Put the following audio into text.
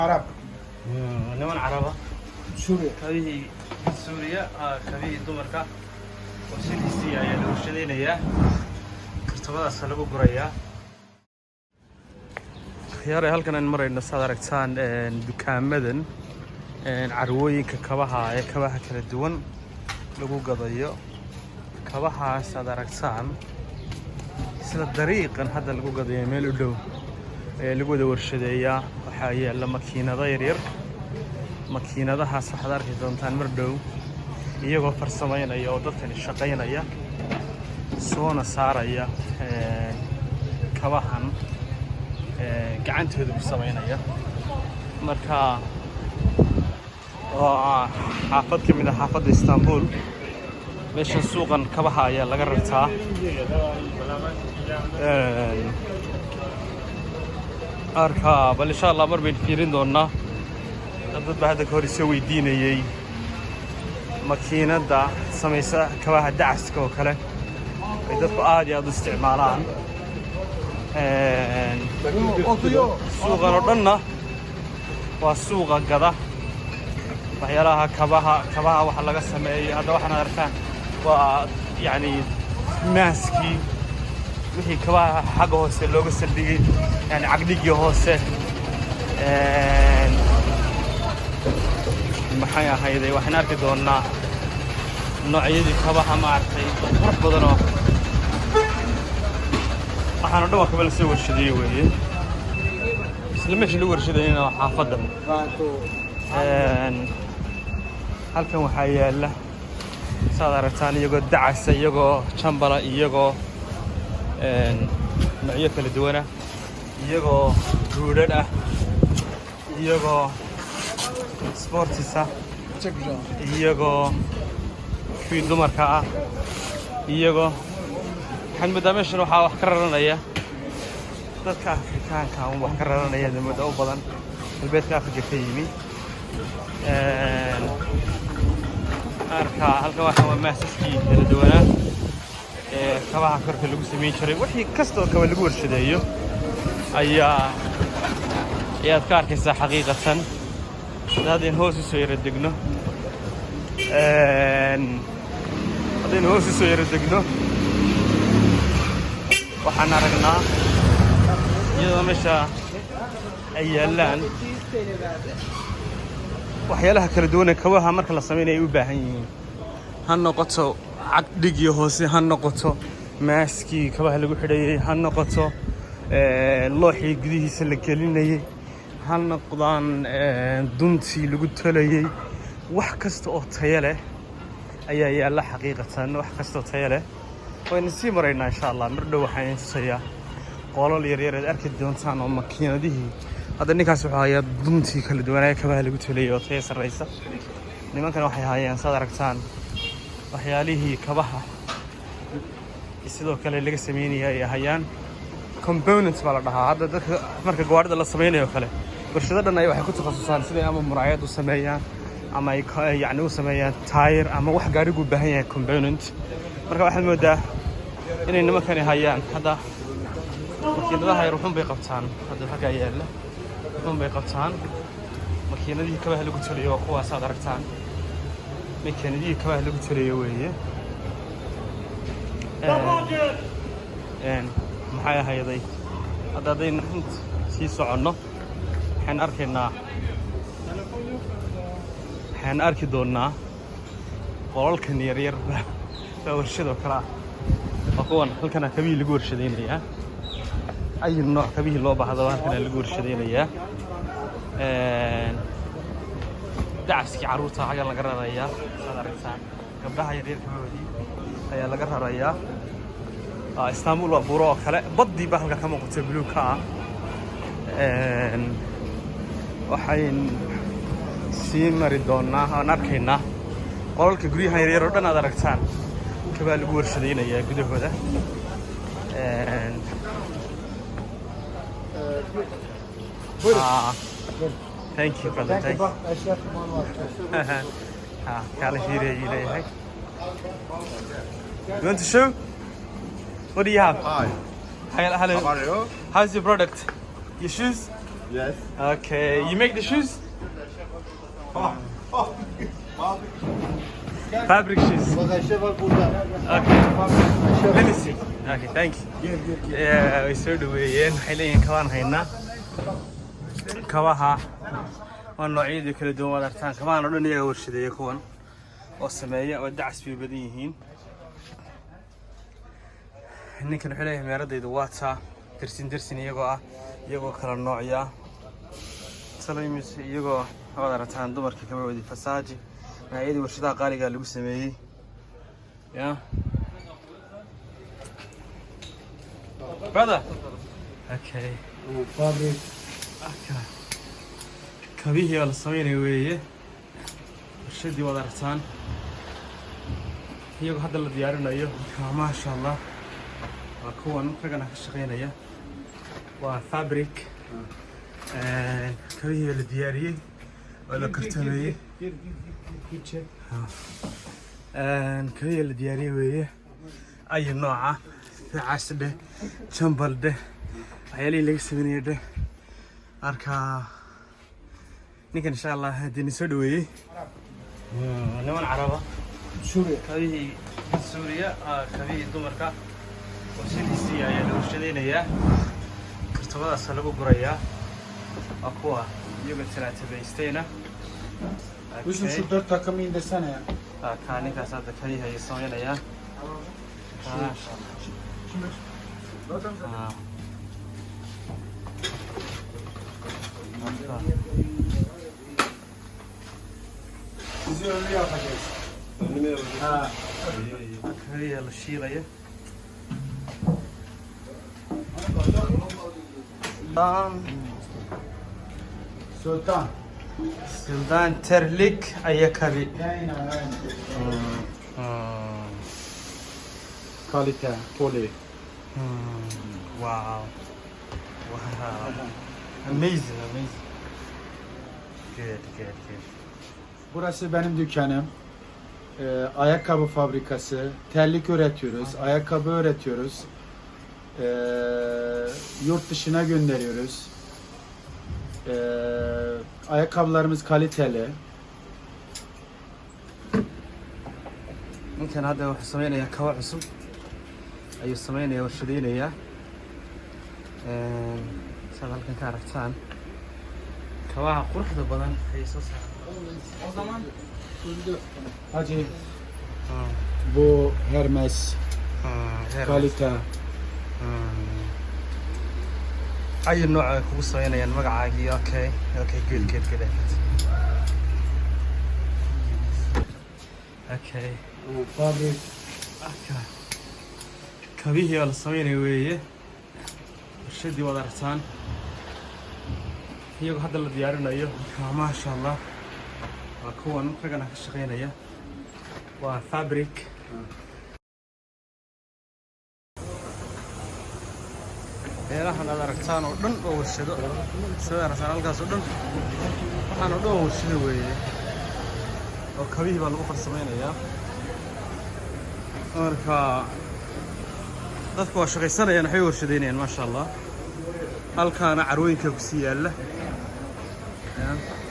عرب. نمان عربة سوريا. هذه سوريا هذه دمركا وسيلسية يعني وشدين هي كرتبة سلقوا قرية خياري هالكن إن مرة الناس هذا ركتان دكان مدن عروي ككبها كبها كلا دون لقوا قضية كبها هذا ركتان سلا الطريق هذا لقوا قضية ميل دو لقوا دور شدية وحاية لما كينا ضيرير makiinadahaas waxaad arki doontaan mar dhow iyagoo farsameynaya oo dadkan shaqeynaya soona saaraya kabahan gacantooda ku sameynaya marka xaafad ka mid ah xaafadda Istanbul meeshan suuqan kabaha ayaa laga rartaa arka bal insha Allah mar bayn fiirin doonaa dad baa hadda hor isoo weydiinayay makiinada samaysa kabaha dacaska oo kale ay dadku aad iyo aad u isticmaalaan suuqan oo dhanna waa suuqa gada waxyaalaha kabaha waxa laga sameeyo hadda waxaan arkaan waa yani maaskii wixii kabaha xagga hoose looga saldhigay yani cagdhigii hoose maxay ahayday waxaan arki doonaa noocyadii kabaha maartay qurux badan oo waxaan dhan kaba la soo warshadeeyay weeye isla meeshii lagu warshadeeyayna waa xaafadda halkan waxaa yaala saad aragtaan iyagoo dacasa iyagoo jambala iyagoo noocyo kala duwana iyagoo guudhadh ah iyagoo sportisa iyagoo kuwii dumarka ah iyagoo waxaan moodaa meeshan waxaa wax ka raranaya dadka afrikaanka wax ka raranaya muddo u badan galbeedka Afrika ka yimi halkan waa maasaskii kala duwanaa kabaha korka lagu sameyn jiray wixii kastoo kaba lagu warshadeeyo ayaad ka arkaysaa xaqiiqatan هذين هو سوير الدقنو هذين هو سوير الدقنو وحنا رجنا يلا مشى أيالان وحيالها كردونا كواها مركل الصمين يباهين هالنقطة عقدي هوسي هالنقطة ماسكي كواها اللي بحريه هالنقطة اللوحي قديه سلكليني hal noqdaan duntii lagu talayay wax kasta oo tayo leh ayaa yaala xaqiiqatan wax kasta oo tayo leh wayna sii maraynaa insha Allah mar dhow waxaan tusayaa qolol yar yar arki doontaan oo makiinadihii hadda ninkaas wuxuu hayaa duntii kala duwanaa kabaha lagu talayay oo tayo sareysa nimankan waxay hayaan saad aragtaan waxyaalihii kabaha sidoo kale laga sameeyay ay hayaan components baa la dhahaa hadda dadka marka gawaarida la sameeyo kale warshadadan ay waxay ku takhasusaan sidii ama muraayad u sameeyaan ama ay yani u sameeyaan tire ama wax gaarigu u baahan yahay component marka waxaad moodaa inay nimankani hayaan hadda makiinadaha ay ruxun bay qabtaan hadda xagga yaala ruxun bay qabtaan makiinadii kabaha lagu taliyo kuwaas aad aragtaan makiinadii kabaha lagu taliyo weeye maxay ahayday hadda hadaynu sii soconno waxaan arki doonaa qolalkan yaryar baa warshado kale ah oo kuwan halkana kabihii lagu warshadeynayaa ay nooc kabihii loo baahdo halkana lagu warshadeynayaa dacaskii carruurta xagga laga rarayaa saad aragtaan gabdhaha yaryar kabahoodii ayaa laga rarayaa Istanbul waa buuro oo kale badii baa halka ka muuqata buluuga ah waxaan sii mari doonaa aan arkaynaa qolalka guryaha yaryar oo dhan aad aragtaan kabaa lagu warshadeynayaa gudahooda thank you brother thank you kala fiiriyay leeyahay you want to show what do you have Hi. hello How are you? how's your product your shoes Yes. Okay, you make the shoes? Fabric shoes. Bak Ayşe var burada. Okay. Let me see. Okay, thank you. Yeah, way soo dhaweeyeen. Waxay leeyihiin kabaan haynaa. Kabaha waa noocyadii kala duwan wada artaan. Kabaan oo dhan iyaga warshadeeya kuwan oo sameeya oo dacas bay badan yihiin. Ninkan wuxuu leeyahay meeradaydu waa taa dersin iyagoo kala noocya. Salamis iyagoo wada artaan dumarka kaba wadi fasaaji. Noocyadii warshadaha qaaliga lagu sameeyay. Yeah. Brother. Okay. Fabric. Okay. Kabihii waa la sameynaya weeye. Warshadii wada artaan. Iyagoo hadda la diyaarinayo. Maasha Allah. Waa kuwan ragana ka shaqeynaya. Waa fabric. Kabihii la diyaariyay. Waa la kartameeyay. Kabihii la diyaariyay weeye. Ay nooca. Fiicaas dheh. Jambal dheh. waxyaalihii laga sameeyay dheh. Marka ninkan insha Allah hadii soo dhaweeyay. Niman Caraba. Suuriya. Kabihii Suuriya, kabihii dumarka. Warshadiisii ayaa lagu shaqeynayaa. Kartabadaas lagu gurayaa. Waa kuwa iyaga talaatabaysteena. Bizim şu 4 takımı indirsene ya. Ninkaas hadda kabihi ayay sameynayaan. Bizi önlü yapacağız. Önlü mü yapacağız? Ha. Kabihi la shiilaya. Sultan. Sultan terlik ayakkabı. Aynen. Kalite, poli. Wow. Amazing. Good. Burası benim dükkanım. Ayakkabı fabrikası. Terlik üretiyoruz. Ayakkabı üretiyoruz. Yurt dışına gönderiyoruz. Ayakkabılarımız kaliteli. Ninkan hadda wuxuu sameynayaa kaba cusub ayuu sameynaya warshadeynaya. Saad halkan ka aragtaan kabaha quruxda badan ayay soo saaraan. O zaman Hacı bu Hermes kalite. ay nooc ay kugu sameynayaan magacaagii. Okay, good. Okay. Fabrik. Kabihii waa la sameynaya weeye. Warshadii wada artaan. Iyagoo hadda la diyaarinayo. Maasha Allah. Waa kuwan ragana ka shaqeynaya. Waa fabric. Meelahan aad aragtaan oo dhan oo warshado. Sida aragtaan halkaas oo dhan. Waxaan oo dhan warshado weeye. oo kabihii baa lagu farsamaynayaa. Marka dadku waa shaqaysanayaan, waxay warshadeynayaan maasha Allah. Halkaana carwooyinka ku sii yaala.